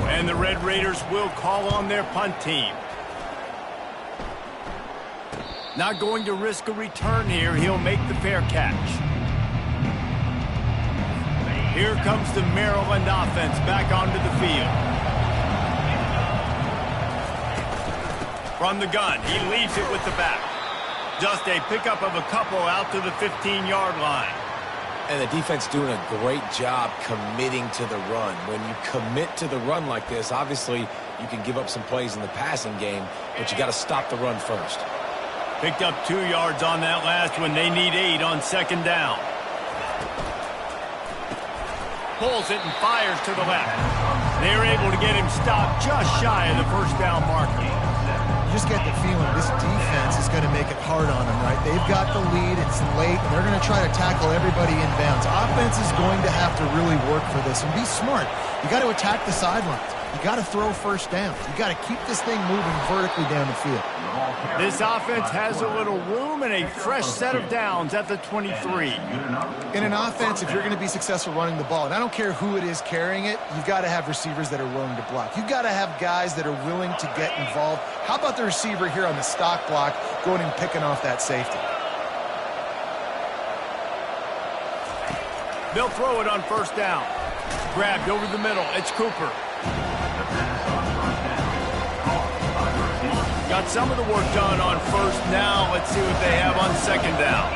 [SPEAKER 1] And the Red Raiders will call on their punt team. Not going to risk a return here. He'll make the fair catch. Here comes the Maryland offense back onto the field. From the gun, he leaves it with the back. Just a pickup of a couple out to the 15-yard line.
[SPEAKER 3] And the defense doing a great job committing to the run. When you commit to the run like this, obviously you can give up some plays in the passing game, but you got to stop the run first.
[SPEAKER 1] Picked up 2 yards on that last one. They need 8 on second down. Pulls it and fires to the left. They're able to get him stopped just shy of the first down marker.
[SPEAKER 2] You just get the feeling this defense is going to make it hard on them, right? They've got the lead, it's late, and they're going to try to tackle everybody inbounds. Offense is going to have to really work for this and be smart. You got to attack the sidelines. You got to throw first downs. You got to keep this thing moving vertically down the field.
[SPEAKER 1] This offense has a little room and a fresh set of downs at the 23.
[SPEAKER 2] In an offense, if you're going to be successful running the ball, and I don't care who it is carrying it, you've got to have receivers that are willing to block. You've got to have guys that are willing to get involved. How about the receiver here on the stock block going and picking off that safety?
[SPEAKER 1] They'll throw it on first down. Grabbed over the middle. It's Cooper. Got some of the work done on first. Now let's see what they have on second down.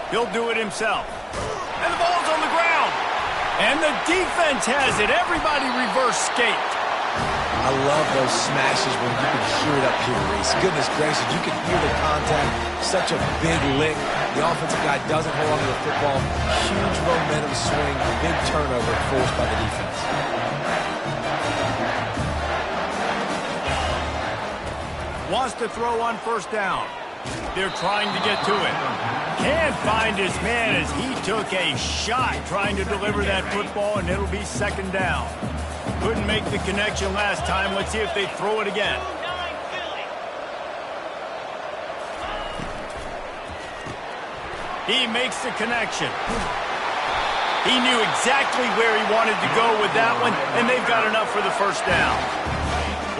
[SPEAKER 1] He'll do it himself. And the ball's on the ground. And the defense has it. Everybody reverse skate.
[SPEAKER 3] I love those smashes when you can hear it up here, Reese. Goodness gracious, you can hear the contact. Such a big lick. The offensive guy doesn't hold on to the football. Huge momentum swing. Big turnover forced by the defense.
[SPEAKER 1] Wants to throw on first down. They're trying to get to it. Can't find his man as he took a shot trying to deliver that football, and it'll be second down. Couldn't make the connection last time. Let's see if they throw it again. He makes the connection. He knew exactly where he wanted to go with that one, and they've got enough for the first down.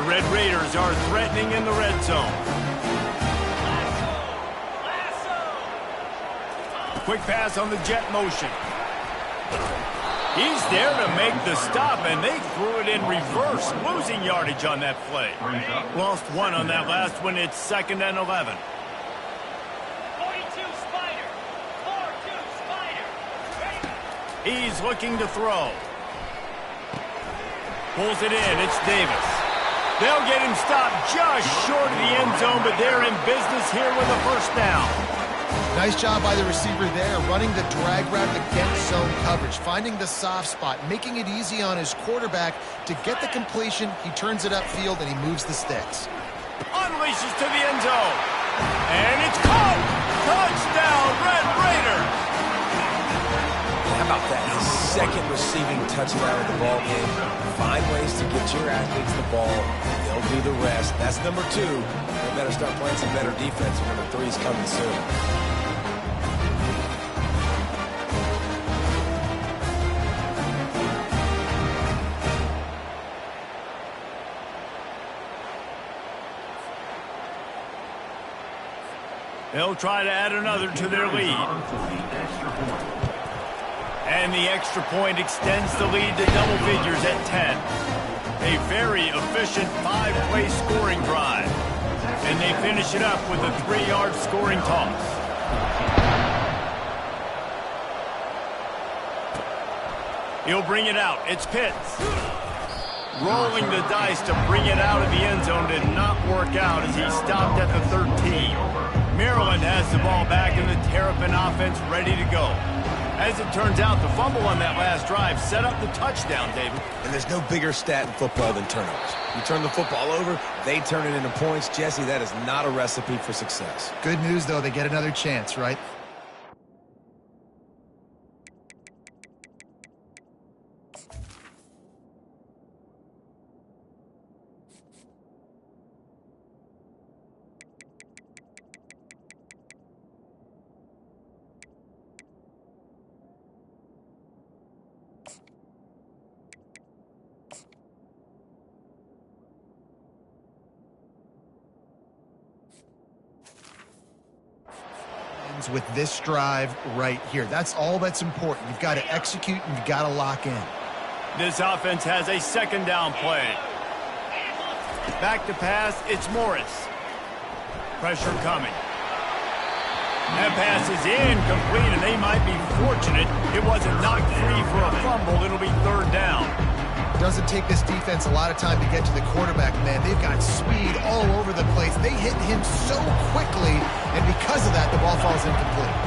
[SPEAKER 1] The Red Raiders are threatening in the red zone. Quick pass on the jet motion. He's there to make the stop, and they threw it in reverse, losing yardage on that play. Lost one on that last one. It's 2nd and 11.
[SPEAKER 5] 42 Spider. 4-2 Spider.
[SPEAKER 1] He's looking to throw. Pulls it in. It's Davis. They'll get him stopped just short of the end zone, but they're in business here with a first down.
[SPEAKER 2] Nice job by the receiver there, running the drag route against zone coverage, finding the soft spot, making it easy on his quarterback to get the completion. He turns it upfield, and he moves the sticks.
[SPEAKER 1] Unleashes to the end zone. And it's caught. Touchdown, Red Raiders.
[SPEAKER 3] How about that? His second receiving touchdown of the ball game. Find ways to get your athletes the ball. They'll do the rest. That's number 2. They better start playing some better defense. Number 3 is coming soon.
[SPEAKER 1] They'll try to add another to their lead. And the extra point extends the lead to double figures at 10. A very efficient 5-play scoring drive. And they finish it up with a 3-yard scoring toss. He'll bring it out. It's Pitts. Rolling the dice to bring it out of the end zone did not work out as he stopped at the 13. Maryland has the ball back and the Terrapin offense ready to go. As it turns out, the fumble on that last drive set up the touchdown, David.
[SPEAKER 3] And there's no bigger stat in football than turnovers. You turn the football over, they turn it into points. Jesse, that is not a recipe for success.
[SPEAKER 2] Good news, though, they get another chance, right? With this drive right here. That's all that's important. You've got to execute and you've got to lock in.
[SPEAKER 1] This offense has a second down play. Back to pass, it's Morris. Pressure coming. That pass is incomplete, and they might be fortunate it wasn't knocked free for a fumble. It'll be 3rd down.
[SPEAKER 2] Doesn't take this defense a lot of time to get to the quarterback, man. They've got speed all over the place. They hit him so quickly, and because of that, the ball falls incomplete.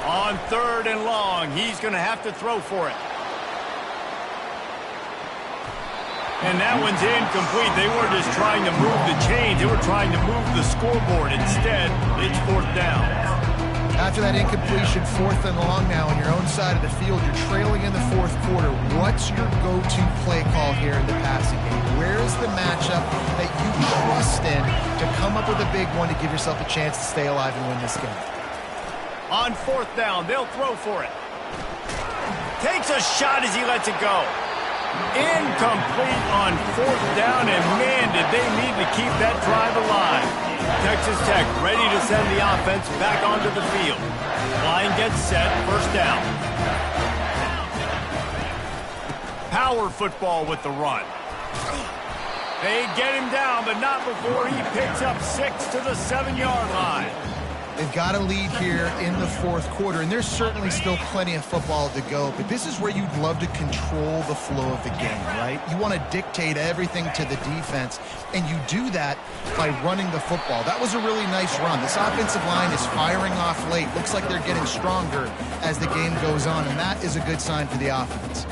[SPEAKER 1] On 3rd and long, he's going to have to throw for it. And that one's incomplete. They were just trying to move the chains. They were trying to move the scoreboard. Instead, it's 4th down.
[SPEAKER 2] After that incompletion, 4th and long now on your own side of the field, you're trailing in the 4th quarter. What's your go-to play call here in the passing game? Where is the matchup that you trust in to come up with a big one to give yourself a chance to stay alive and win this game?
[SPEAKER 1] On 4th down, they'll throw for it. Takes a shot as he lets it go. Incomplete on 4th down, and man, did they need to keep that drive alive. Texas Tech ready to send the offense back onto the field. Line gets set, 1st down. Power football with the run. They get him down, but not before he picks up 6 to the 7-yard line.
[SPEAKER 2] They've got a lead here in the 4th quarter, and there's certainly still plenty of football to go, but this is where you'd love to control the flow of the game, right? You want to dictate everything to the defense, and you do that by running the football. That was a really nice run. This offensive line is firing off late. Looks like they're getting stronger as the game goes on, and that is a good sign for the offense.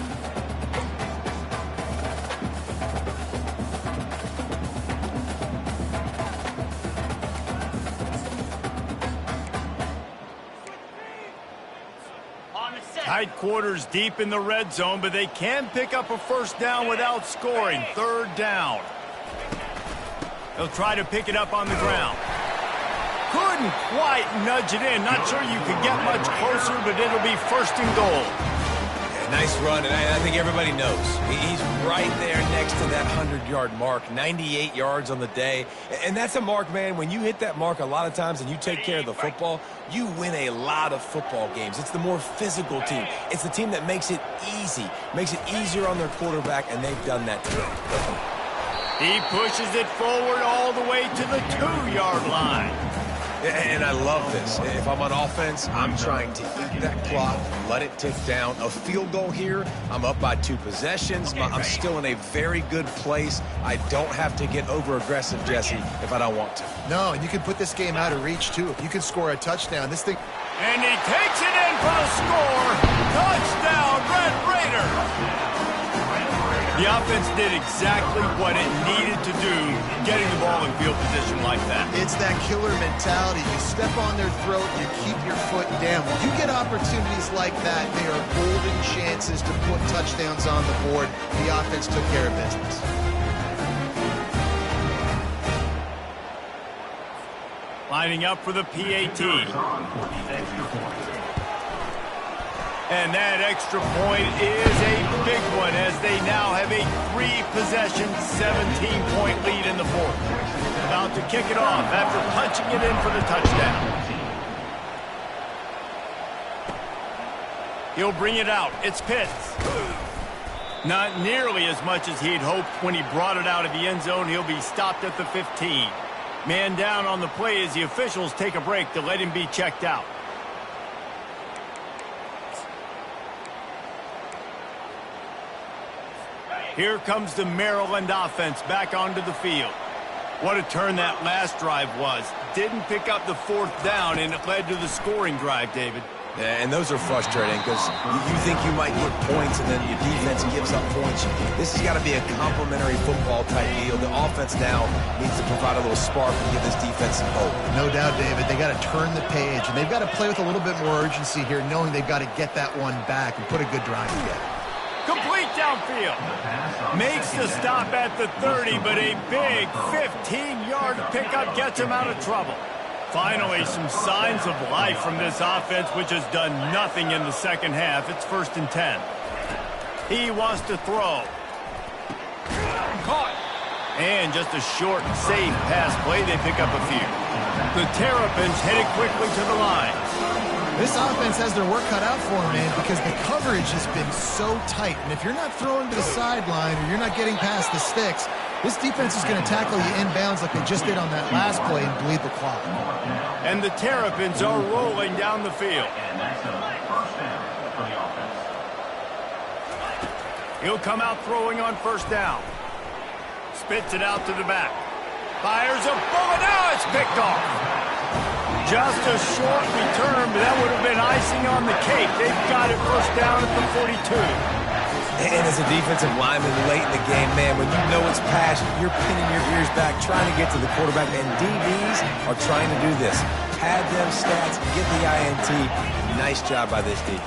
[SPEAKER 1] Tight quarters deep in the red zone, but they can pick up a first down without scoring. Third down. They'll try to pick it up on the ground. Couldn't quite nudge it in. Not sure you could get much closer, but it'll be first and goal.
[SPEAKER 3] Nice run, and I think everybody knows. He's right there next to that 100-yard mark, 98 yards on the day. And that's a mark, man. When you hit that mark a lot of times and you take care of the football, you win a lot of football games. It's the more physical team. It's the team that makes it easy, makes it easier on their quarterback, and they've done that today.
[SPEAKER 1] He pushes it forward all the way to the 2-yard line.
[SPEAKER 3] And I love this. If I'm on offense, I'm trying to eat that clock, let it tick down. A field goal here, I'm up by 2 possessions. I'm still in a very good place. I don't have to get over-aggressive, Jesse, if I don't want to.
[SPEAKER 2] No, and you can put this game out of reach, too. If you can score a touchdown, this thing...
[SPEAKER 1] And he takes it in for the score. Touchdown, Red Raider. The offense did exactly what it needed to do, getting the ball in field position like that.
[SPEAKER 2] It's that killer mentality. You step on their throat, you keep your foot down. When you get opportunities like that, they are golden chances to put touchdowns on the board. The offense took care of business.
[SPEAKER 1] Lining up for the PAT. And that extra point is a big one as they now have a 3-possession, 17-point lead in the fourth. About to kick it off after punching it in for the touchdown. He'll bring it out. It's Pitts. Not nearly as much as he'd hoped when he brought it out of the end zone. He'll be stopped at the 15. Man down on the play as the officials take a break to let him be checked out. Here comes the Maryland offense back onto the field. What a turn that last drive was. Didn't pick up the 4th down, and it led to the scoring drive, David.
[SPEAKER 3] Yeah, and those are frustrating because you think you might get points and then your defense gives up points. This has got to be a complementary football type deal. The offense now needs to provide a little spark and give this defense some hope.
[SPEAKER 2] No doubt, David. They got to turn the page, and they've got to play with a little bit more urgency here, knowing they've got to get that one back and put a good drive together.
[SPEAKER 1] Complete downfield. Makes the stop at the 30, but a big 15-yard pickup gets him out of trouble. Finally, some signs of life from this offense, which has done nothing in the second half. It's 1st and 10. He wants to throw. Caught. And just a short, safe pass play. They pick up a few. The Terrapins headed quickly to the line.
[SPEAKER 2] This offense has their work cut out for them, man, because the coverage has been so tight. And if you're not throwing to the sideline or you're not getting past the sticks, this defense is going to tackle you inbounds like they just did on that last play and bleed the clock.
[SPEAKER 1] And the Terrapins are rolling down the field. He'll come out throwing on 1st down. Spits it out to the back. Fires a bullet. Now it's picked off. Just a short return, but that would have been icing on the cake. They've got it 1st down at the 42.
[SPEAKER 3] And as a defensive lineman late in the game, man, when you know it's passion, you're pinning your ears back, trying to get to the quarterback, and DBs are trying to do this. Pad them stats, get the INT. Nice job by this defense.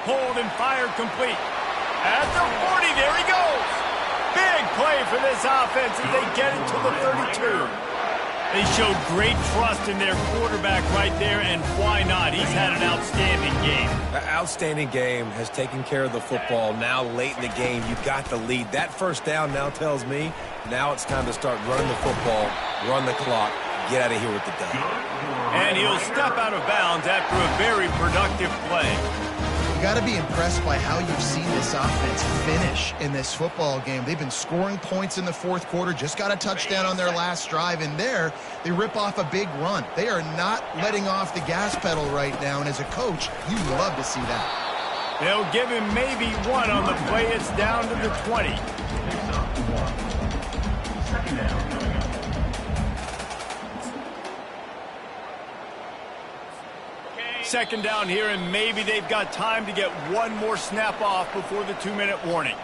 [SPEAKER 1] Hold and fire complete. At the 40, there he goes. Big play for this offense as they get it to the 32. They showed great trust in their quarterback right there, and why not? He's had an outstanding game.
[SPEAKER 3] Outstanding game, has taken care of the football. Now late in the game, you got the lead. That 1st down now tells me now it's time to start running the football, run the clock, get out of here with the dub.
[SPEAKER 1] And he'll step out of bounds after a very productive play.
[SPEAKER 2] You got to be impressed by how you've seen this offense finish in this football game. They've been scoring points in the 4th quarter, just got a touchdown on their last drive, and there they rip off a big run. They are not letting off the gas pedal right now, and as a coach, you love to see that.
[SPEAKER 1] They'll give him maybe one on the play. It's down to the 20.
[SPEAKER 6] Second down.
[SPEAKER 1] 2nd down here, and maybe they've got time to get one more snap off before the 2-minute warning.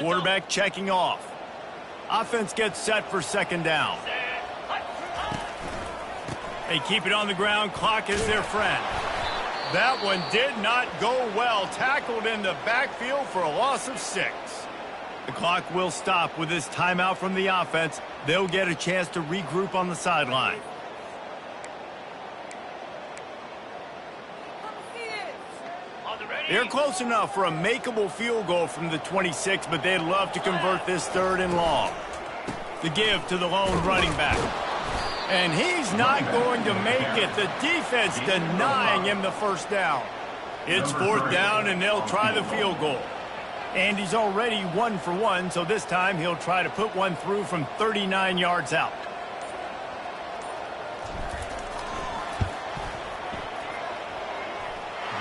[SPEAKER 1] Quarterback checking off. Offense gets set for second down. They keep it on the ground. Clock is their friend. That one did not go well. Tackled in the backfield for a loss of 6. The clock will stop with this timeout from the offense. They'll get a chance to regroup on the sideline. They're close enough for a makeable field goal from the 26, but they'd love to convert this 3rd and long. The give to the lone running back. And he's not going to make it. The defense denying him the first down. It's 4th down, and they'll try the field goal. And he's already 1 for 1, so this time he'll try to put one through from 39 yards out.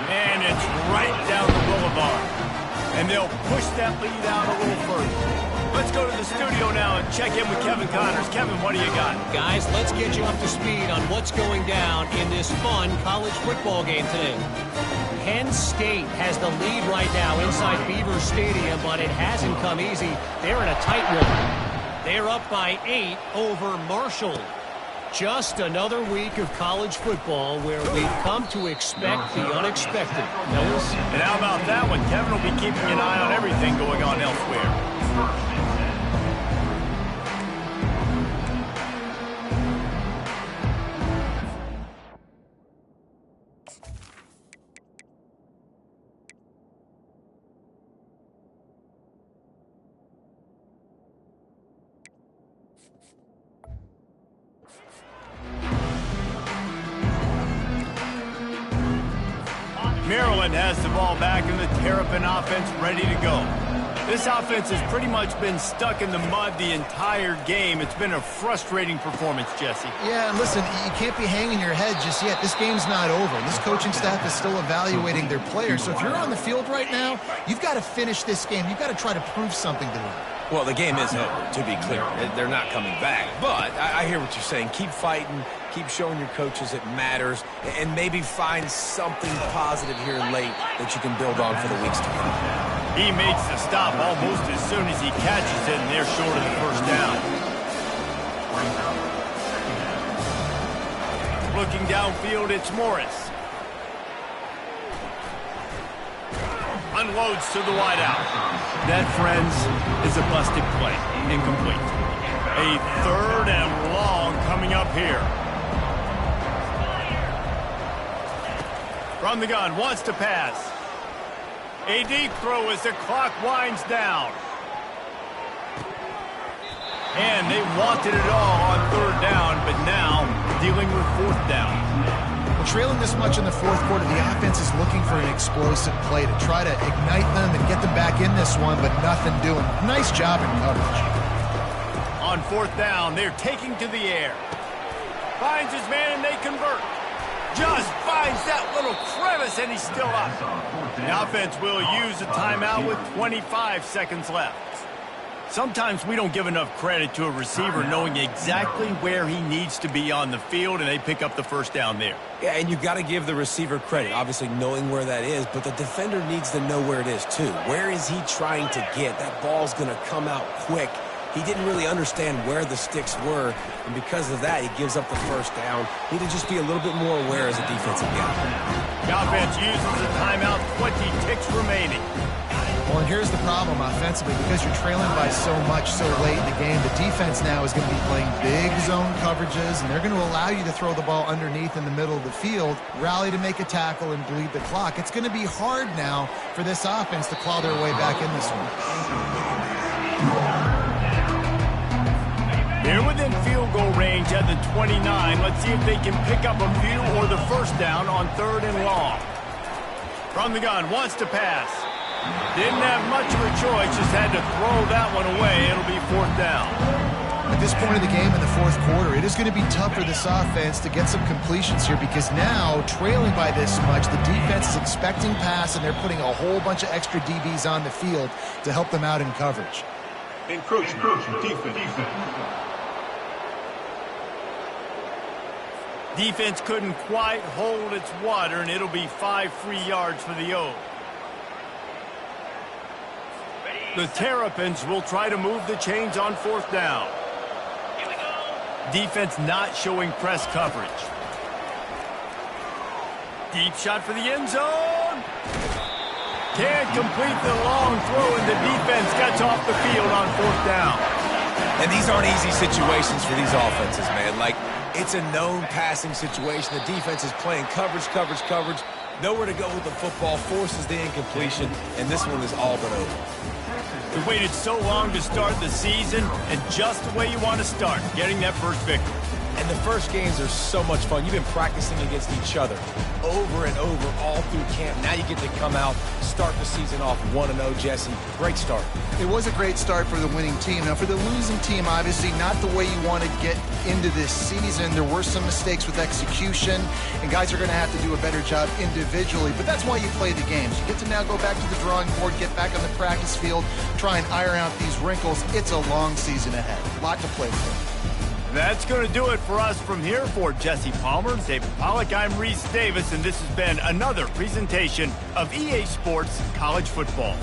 [SPEAKER 1] And it's right down the boulevard. And they'll push that lead out a little further. Let's go to the studio now and check in with Kevin Connors. Kevin, what do you got?
[SPEAKER 7] Guys, let's get you up to speed on what's going down in this fun college football game today. Penn State has the lead right now inside Beaver Stadium, but it hasn't come easy. They're in a tight one. They're up by 8 over Marshall. Just another week of college football where we've come to expect the unexpected. Notice?
[SPEAKER 1] And how about that one? Kevin will be keeping an eye on everything going on elsewhere. Maryland has the ball back and the Terrapin offense ready to go. This offense has pretty much been stuck in the mud the entire game. It's been a frustrating performance, Jesse.
[SPEAKER 2] Yeah, and listen, you can't be hanging your head just yet. This game's not over. This coaching staff is still evaluating their players. So if you're on the field right now, you've got to finish this game. You've got to try to prove something to them.
[SPEAKER 3] Well, the game is over, to be clear. They're not coming back. But I hear what you're saying. Keep fighting. Keep showing your coaches it matters. And maybe find something positive here late that you can build on for the weeks to come.
[SPEAKER 1] He makes the stop almost as soon as he catches it, and they're short of the first down. Looking downfield, it's Morris. Unloads to the wideout. That, friends, is a busted play. Incomplete. A 3rd and long coming up here. From the gun, wants to pass. A deep throw as the clock winds down. And they wanted it all on 3rd down, but now dealing with 4th down.
[SPEAKER 2] Well, trailing this much in the 4th quarter, the offense is looking for an explosive play to try to ignite them and get them back in this one, but nothing doing. Nice job in coverage.
[SPEAKER 1] On 4th down, they're taking to the air. Finds his man and they convert. Just finds that little crevice and he's still up. The offense will use a timeout with 25 seconds left. Sometimes we don't give enough credit to a receiver knowing exactly where he needs to be on the field, and they pick up the first down there.
[SPEAKER 3] Yeah, and you got to give the receiver credit, obviously knowing where that is, but the defender needs to know where it is too. Where is he trying to get? That ball's going to come out quick. He didn't really understand where the sticks were, and because of that, he gives up the first down. Need to just be a little bit more aware as a defensive guy.
[SPEAKER 1] The offense uses a timeout, 20 ticks remaining.
[SPEAKER 2] Well, and here's the problem offensively. Because you're trailing by so much so late in the game, the defense now is going to be playing big zone coverages, and they're going to allow you to throw the ball underneath in the middle of the field, rally to make a tackle, and bleed the clock. It's going to be hard now for this offense to claw their way back in this one.
[SPEAKER 1] They're within field goal range at the 29. Let's see if they can pick up a few or the first down on 3rd and long. From the gun, wants to pass. Didn't have much of a choice, just had to throw that one away. It'll be 4th down.
[SPEAKER 2] At this point of the game in the 4th quarter, it is going to be tough for this offense to get some completions here because now, trailing by this much, the defense is expecting pass, and they're putting a whole bunch of extra DBs on the field to help them out in coverage.
[SPEAKER 4] Encroachment. Defense.
[SPEAKER 1] Defense couldn't quite hold its water, and it'll be 5 free yards for the O.
[SPEAKER 5] Ready,
[SPEAKER 1] The Terrapins will try to move the chains on 4th down.
[SPEAKER 5] Here we go.
[SPEAKER 1] Defense not showing press coverage. Deep shot for the end zone. Can't complete the long throw, and the defense gets off the field on 4th down.
[SPEAKER 3] And these aren't easy situations for these offenses, man. Like, it's a known passing situation. The defense is playing coverage. Nowhere to go with the football, forces the incompletion, and this one is all but over.
[SPEAKER 1] We waited so long to start the season, and just the way you want to start, getting that first victory.
[SPEAKER 3] And the first games are so much fun. You've been practicing against each other over and over all through camp. Now you get to come out, start the season off 1-0, Jesse. Great start.
[SPEAKER 2] It was a great start for the winning team. Now, for the losing team, obviously not the way you want to get into this season. There were some mistakes with execution, and guys are going to have to do a better job individually. But that's why you play the games. You get to now go back to the drawing board, get back on the practice field, try and iron out these wrinkles. It's a long season ahead. A lot to play for.
[SPEAKER 1] That's going to do it for us from here. For Jesse Palmer, David Pollack, I'm Reese Davis, and this has been another presentation of EA Sports College Football.